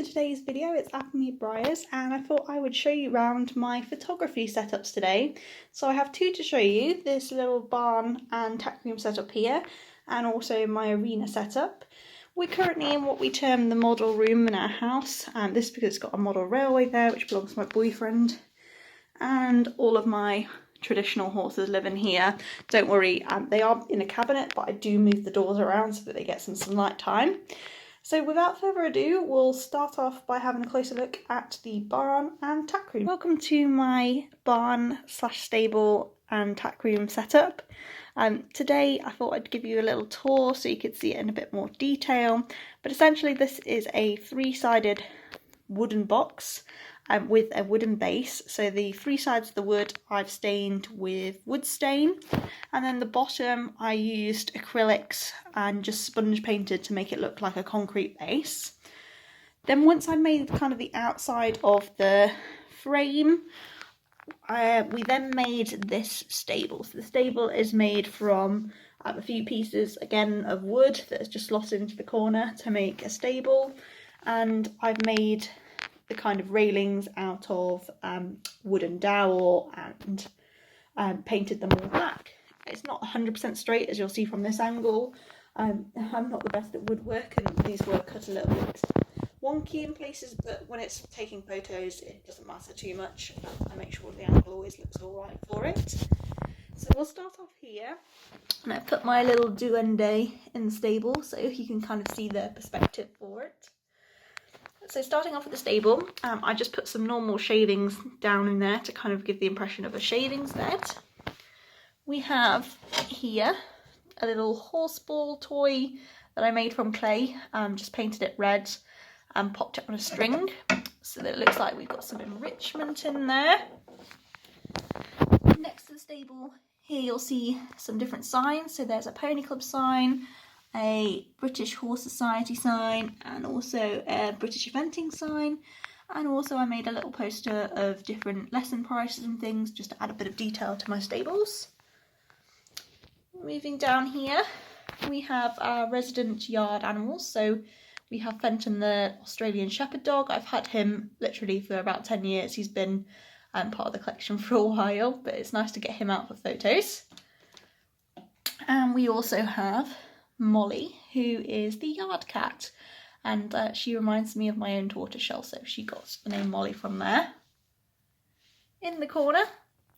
to today's video. It's me, Breyers, and I thought I would show you around my photography setups today. So I have two to show you, this little barn and tack room setup here, and also my arena setup. We're currently in what we term the model room in our house, and this is because it's got a model railway there which belongs to my boyfriend, and all of my traditional horses live in here. Don't worry, they are in a cabinet, but I do move the doors around so that they get some sunlight time. So without further ado, we'll start off by having a closer look at the barn and tack room. Welcome to my barn / stable and tack room setup. Today I thought I'd give you a little tour so you could see it in a bit more detail, but essentially this is a three-sided wooden box with a wooden base. So the three sides of the wood I've stained with wood stain, and then the bottom I used acrylics and just sponge painted to make it look like a concrete base. Then once I made kind of the outside of the frame, we then made this stable. So the stable is made from a few pieces again of wood that is just slotted into the corner to make a stable, and I've made the kind of railings out of wooden dowel and painted them all black. It's not 100% straight, as you'll see from this angle. I'm not the best at woodwork, and these were cut a little bit wonky in places, but when it's taking photos it doesn't matter too much. I make sure the angle always looks alright for it. So we'll start off here, and I've put my little duende in the stable so you can kind of see the perspective for it. So starting off with the stable, I just put some normal shavings down in there to kind of give the impression of a shavings bed. We have here a little horse ball toy that I made from clay, just painted it red and popped it on a string so that it looks like we've got some enrichment in there. Next to the stable here you'll see some different signs. So there's a pony club sign, a British Horse Society sign, and also a British eventing sign, and also I made a little poster of different lesson prices and things just to add a bit of detail to my stables. Moving down here we have our resident yard animals. So we have Fenton, the Australian Shepherd dog. I've had him literally for about 10 years. He's been part of the collection for a while, but it's nice to get him out for photos. And we also have Molly, who is the yard cat, and she reminds me of my own tortoiseshell, so she got the name Molly from there. In the corner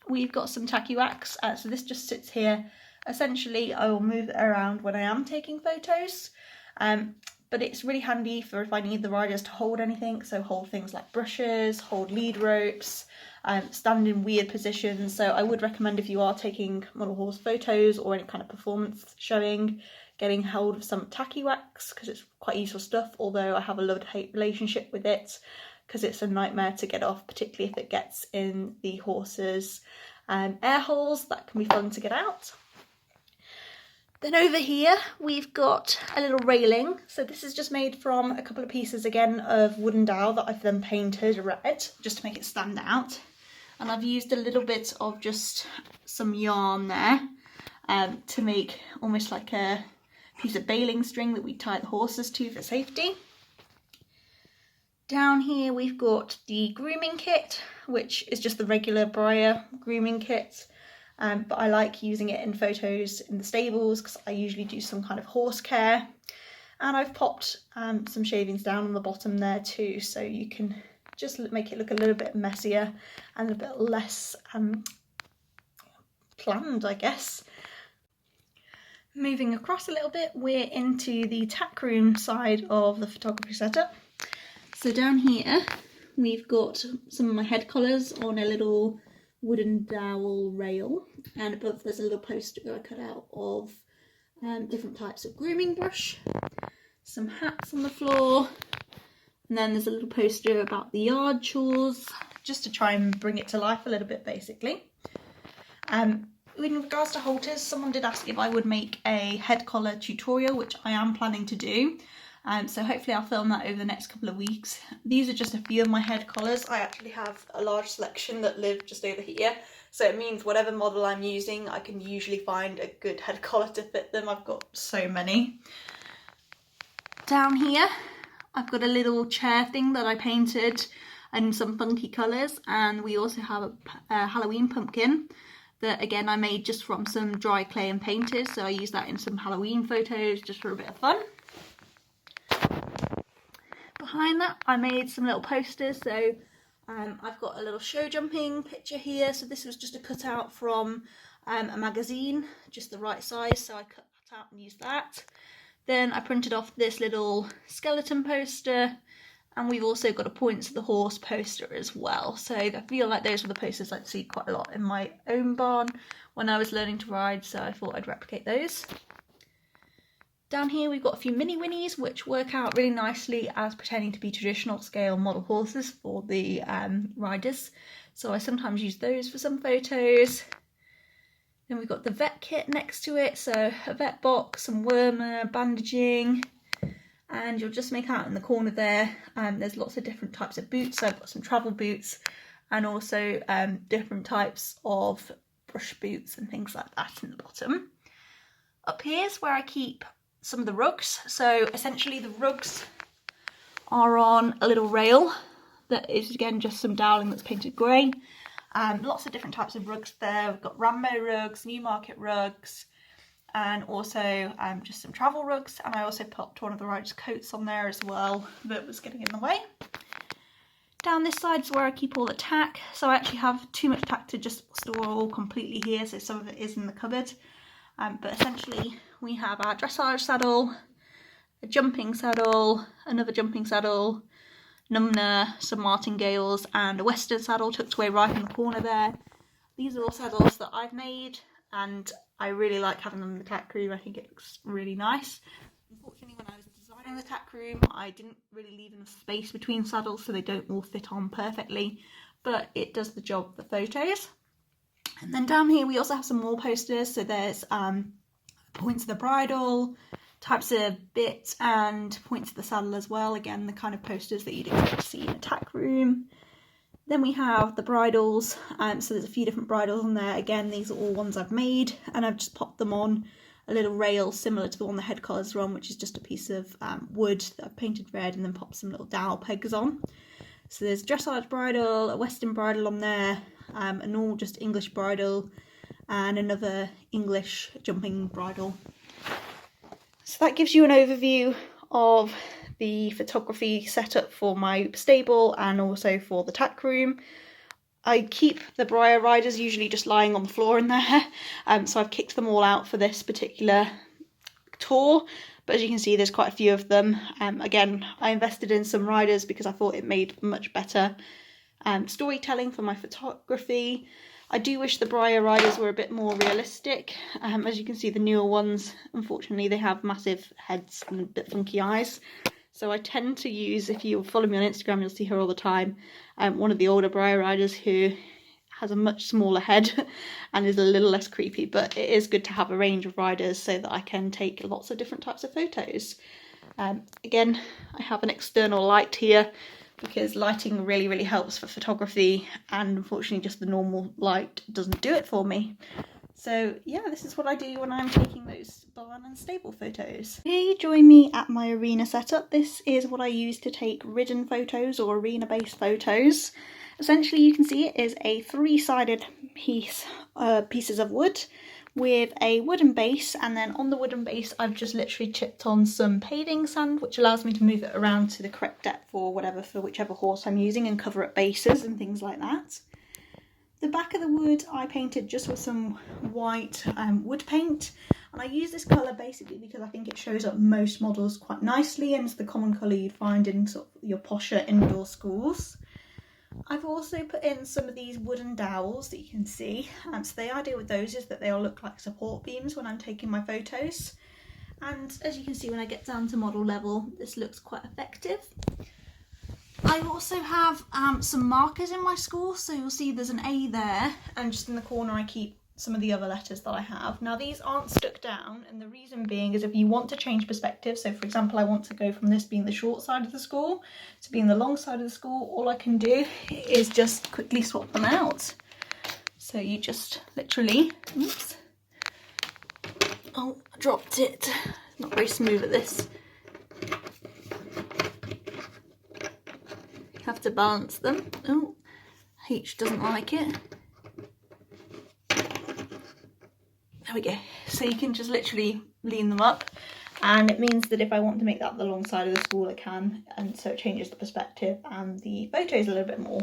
we've got some tacky wax, so this just sits here. Essentially I will move it around when I am taking photos, but it's really handy for if I need the riders to hold anything, so hold things like brushes, hold lead ropes, stand in weird positions. So I would recommend, if you are taking model horse photos or any kind of performance showing, getting hold of some tacky wax, because it's quite useful stuff, although I have a love-hate relationship with it because it's a nightmare to get off, particularly if it gets in the horse's air holes. That can be fun to get out. Then over here we've got a little railing. So this is just made from a couple of pieces again of wooden dowel that I've then painted red just to make it stand out, and I've used a little bit of just some yarn there to make almost like a piece of baling string that we tie the horses to for safety. Down here we've got the grooming kit, which is just the regular Breyer grooming kit, but I like using it in photos in the stables because I usually do some kind of horse care. And I've popped some shavings down on the bottom there too, so you can just make it look a little bit messier and a bit less planned, I guess. Moving across a little bit, we're into the tack room side of the photography setup. So down here we've got some of my head collars on a little wooden dowel rail, and above there's a little poster I cut out of different types of grooming brush, some hats on the floor, and then there's a little poster about the yard chores, just to try and bring it to life a little bit basically. In regards to halters, someone did ask if I would make a head collar tutorial, which I am planning to do. So hopefully I'll film that over the next couple of weeks. These are just a few of my head collars. I actually have a large selection that live just over here. So it means whatever model I'm using, I can usually find a good head collar to fit them. I've got so many. Down here, I've got a little chair thing that I painted in some funky colours, and we also have a Halloween pumpkin that again I made just from some dry clay and painted, so I used that in some Halloween photos just for a bit of fun. Behind that I made some little posters, so I've got a little show jumping picture here, so this was just a cutout from a magazine, just the right size, so I cut that out and used that. Then I printed off this little skeleton poster, and we've also got a Points of the Horse poster as well. So I feel like those were the posters I'd see quite a lot in my own barn when I was learning to ride, so I thought I'd replicate those. Down here we've got a few mini Winnies which work out really nicely as pretending to be traditional scale model horses for the riders. So I sometimes use those for some photos. Then we've got the vet kit next to it, so a vet box, some wormer, bandaging, and you'll just make out in the corner there, there's lots of different types of boots. So I've got some travel boots and also different types of brush boots and things like that in the bottom. Up here's where I keep some of the rugs. So essentially the rugs are on a little rail that is again just some doweling that's painted grey. Lots of different types of rugs there. We've got Rambo rugs, Newmarket rugs, and also just some travel rugs, and I also popped one of the riders' coats on there as well that was getting in the way. Down this side is where I keep all the tack, so I actually have too much tack to just store all completely here, so some of it is in the cupboard. But essentially we have our dressage saddle, a jumping saddle, another jumping saddle, numner, some martingales, and a western saddle tucked away right in the corner there. These are all saddles that I've made, and I really like having them in the tack room. I think it looks really nice. Unfortunately, when I was designing the tack room, I didn't really leave enough space between saddles so they don't all fit on perfectly, but it does the job for photos. And then down here we also have some more posters, so there's points of the bridle, types of bit, and points of the saddle as well. Again, the kind of posters that you'd expect to see in a tack room. Then we have the bridles, so there's a few different bridles on there. Again, these are all ones I've made, and I've just popped them on a little rail similar to the one the head collars are on, which is just a piece of wood that I've painted red and then popped some little dowel pegs on. So there's a dressage bridle, a western bridle on there, a normal just English bridle, and another English jumping bridle. So that gives you an overview of the photography setup for my stable and also for the tack room. I keep the Breyer riders usually just lying on the floor in there, so I've kicked them all out for this particular tour, but as you can see there's quite a few of them. Again, I invested in some riders because I thought it made much better storytelling for my photography. I do wish the Breyer riders were a bit more realistic. As you can see, the newer ones, unfortunately, they have massive heads and a bit funky eyes. So I tend to use, if you follow me on Instagram, you'll see her all the time, one of the older Breyer riders who has a much smaller head and is a little less creepy. But it is good to have a range of riders so that I can take lots of different types of photos. Again, I have an external light here, because lighting really helps for photography, and unfortunately just the normal light doesn't do it for me. So yeah, this is what I do when I'm taking those barn and stable photos. Here you join me at my arena setup. This is what I use to take ridden photos or arena based photos. Essentially you can see it is a three-sided pieces of wood with a wooden base, and then on the wooden base I've just literally chipped on some paving sand, which allows me to move it around to the correct depth or whatever for whichever horse I'm using, and cover up bases and things like that. The back of the wood I painted just with some white wood paint, and I use this colour basically because I think it shows up most models quite nicely, and it's the common colour you'd find in sort of your posher indoor schools. I've also put in some of these wooden dowels that you can see, so the idea with those is that they'll look like support beams when I'm taking my photos, and as you can see when I get down to model level this looks quite effective. I also have some markers in my school, so you'll see there's an A there, and just in the corner I keep some of the other letters that I have. Now these aren't stuck down, and the reason being is if you want to change perspective, so for example I want to go from this being the short side of the school to being the long side of the school, all I can do is just quickly swap them out. So you just literally, oops, oh I dropped it, not very smooth at this. have to balance them. Oh, H doesn't like it. There we go. So you can just literally lean them up, and it means that if I want to make that the long side of the school, I can, and so it changes the perspective and the photos a little bit more.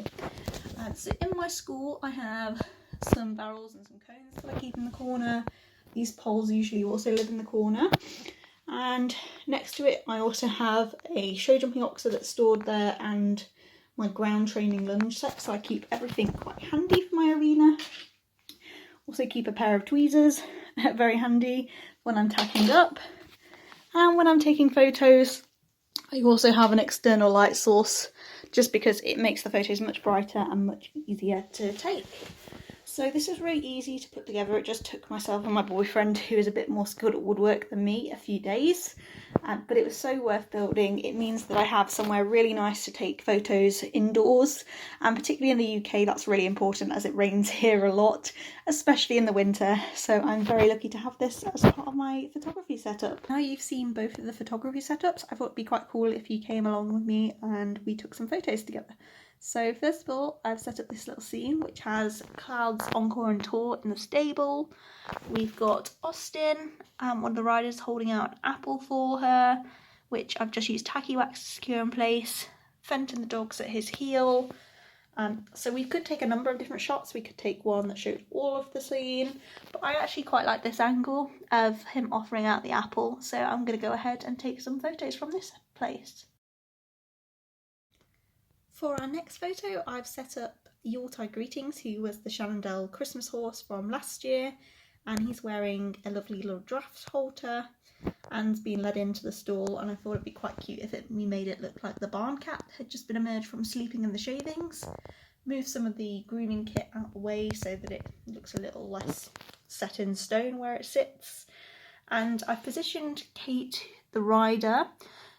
So in my school I have some barrels and some cones that I keep in the corner. These poles usually also live in the corner, and next to it I also have a show jumping oxer that's stored there and my ground training lunge set, so I keep everything quite handy for my arena. Also keep a pair of tweezers, very handy when I'm tacking up. And when I'm taking photos, I also have an external light source, just because it makes the photos much brighter and much easier to take. So this is really easy to put together. It just took myself and my boyfriend, who is a bit more skilled at woodwork than me, a few days. But it was so worth building. It means that I have somewhere really nice to take photos indoors, and particularly in the UK that's really important as it rains here a lot, especially in the winter. So I'm very lucky to have this as part of my photography setup. Now you've seen both of the photography setups, I thought it'd be quite cool if you came along with me and we took some photos together. So first of all, I've set up this little scene which has Cloud's encore and tour in the stable. We've got Austin, one of the riders, holding out an apple for her, which I've just used tacky wax to secure in place. Fenton the dog's at his heel. So we could take a number of different shots. We could take one that showed all of the scene, but I actually quite like this angle of him offering out the apple, so I'm going to go ahead and take some photos from this place. For our next photo, I've set up Yuletide Greetings, who was the Shenandoah Christmas horse from last year, and he's wearing a lovely little draft halter and being led into the stall, and I thought it'd be quite cute if we made it look like the barn cat had just been emerged from sleeping in the shavings. Move some of the grooming kit out of the way so that it looks a little less set in stone where it sits. And I've positioned Kate, the rider,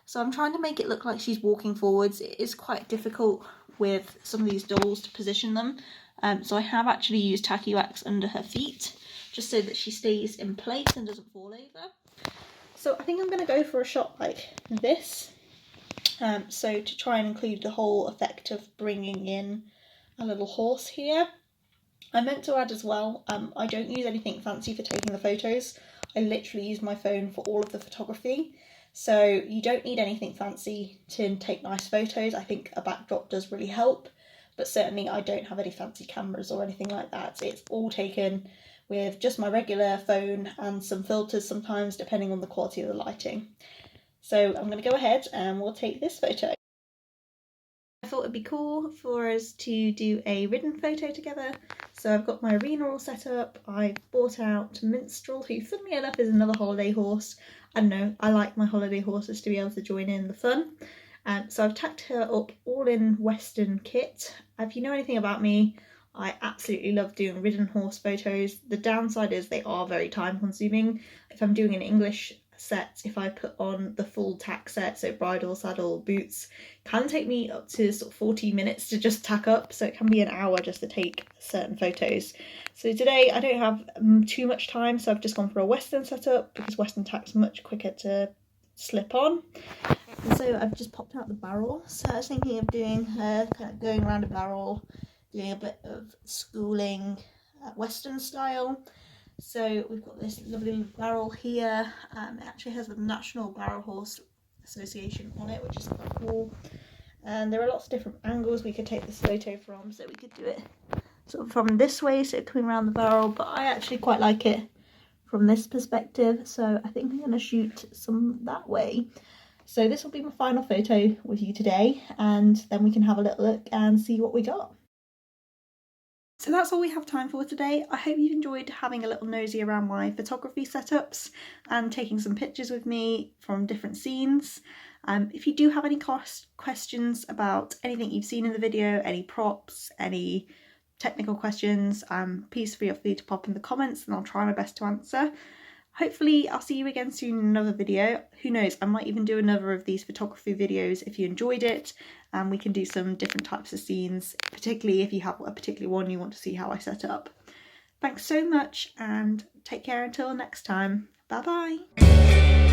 so I'm trying to make it look like she's walking forwards. It is quite difficult with some of these dolls to position them, so I have actually used tacky wax under her feet just so that she stays in place and doesn't fall over. So I think I'm going to go for a shot like this, so to try and include the whole effect of bringing in a little horse here. I meant to add as well, I don't use anything fancy for taking the photos. I literally use my phone for all of the photography. So you don't need anything fancy to take nice photos. I think a backdrop does really help, but certainly I don't have any fancy cameras or anything like that. It's all taken with just my regular phone and some filters sometimes, depending on the quality of the lighting. So I'm going to go ahead and we'll take this photo. I thought it'd be cool for us to do a ridden photo together. So I've got my arena all set up. I bought out Minstrel, who funnily enough is another holiday horse. I don't know, I like my holiday horses to be able to join in the fun. So I've tacked her up all in Western kit. If you know anything about me, I absolutely love doing ridden horse photos. The downside is they are very time consuming. If I'm doing an English set, if I put on the full tack set, so bridle, saddle, boots, it can take me up to sort of 40 minutes to just tack up, so it can be an hour just to take certain photos. So today I don't have too much time, so I've just gone for a Western setup because Western tack's much quicker to slip on. And so I've just popped out the barrel. So I was thinking of doing her kind of going around a barrel, doing a bit of schooling Western style. So we've got this lovely little barrel here. It actually has the National Barrel Horse Association on it, which is quite cool. And there are lots of different angles we could take this photo from. So we could do it sort of from this way, so coming around the barrel, but I actually quite like it from this perspective. So I think I'm going to shoot some that way. So this will be my final photo with you today, and then we can have a little look and see what we got. So that's all we have time for today. I hope you've enjoyed having a little nosy around my photography setups and taking some pictures with me from different scenes. If you do have any questions about anything you've seen in the video, any props, any technical questions, please feel free to pop in the comments and I'll try my best to answer. Hopefully I'll see you again soon in another video. Who knows, I might even do another of these photography videos if you enjoyed it, and we can do some different types of scenes, particularly if you have a particular one you want to see how I set up. Thanks so much and take care until next time. Bye bye.